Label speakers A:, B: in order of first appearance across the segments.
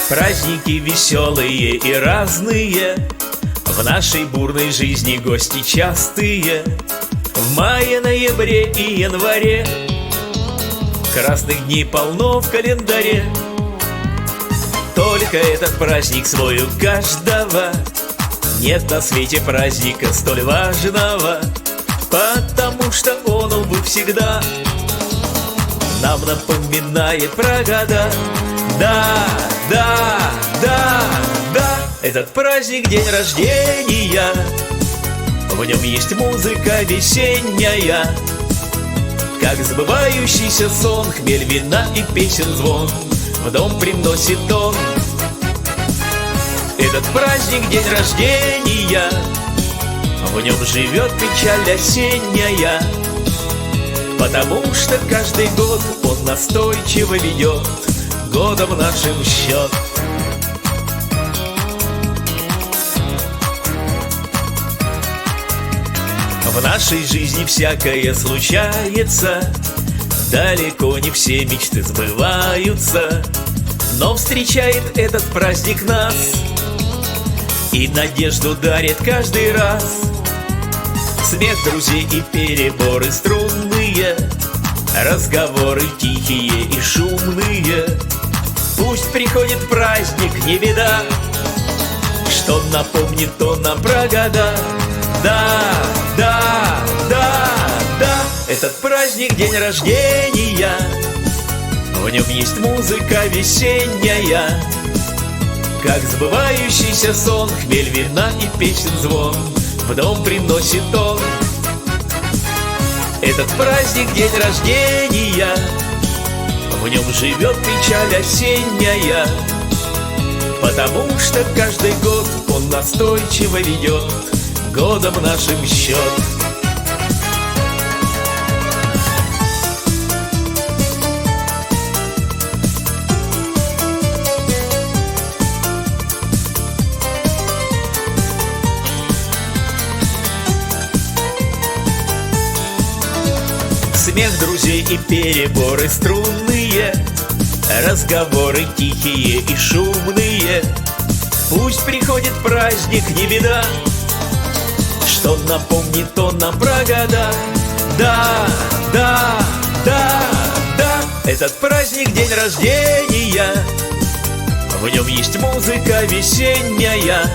A: Праздники веселые и разные, в нашей бурной жизни гости частые. В мае, ноябре и январе красных дней полно в календаре. Только этот праздник свой у каждого, нет на свете праздника столь важного, потому что он, увы, всегда нам напоминает про года. Да, да, да, да, этот праздник день рождения, в нем есть музыка весенняя, как сбывающийся сон, хмель, вина и песен звон в дом приносит он. Этот праздник день рождения, в нем живет печаль осенняя, потому что каждый год он настойчиво ведет годом нашим счет. В нашей жизни всякое случается, далеко не все мечты сбываются, но встречает этот праздник нас и надежду дарит каждый раз. Смех друзей и переборы струнные, разговоры тихие и шумные. Пусть приходит праздник, не беда, что напомнит он нам про года. Да, да, да, да, этот праздник день рождения, в нем есть музыка весенняя, как сбывающийся сон, хмель, вина и песен звон в дом приносит он. Этот праздник день рождения, в нем живет печаль осенняя, потому что каждый год он настойчиво ведет годом нашим счет. Смех друзей и переборы струнные, разговоры тихие и шумные. Пусть приходит праздник, не беда, что напомнит он нам про года. Да, да, да, да, этот праздник день рождения, в нем есть музыка весенняя,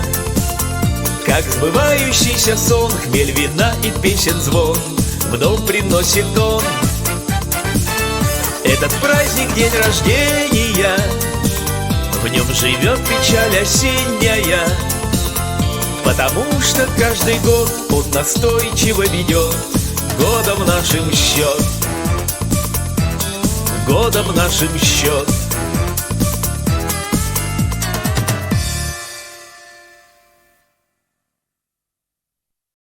A: как сбывающийся сон, хмель, вина и песен звон в дом приносит он. Этот праздник день рождения, в нем живет печаль осенняя, потому что каждый год он настойчиво ведет годом нашим счет, годом нашим счет.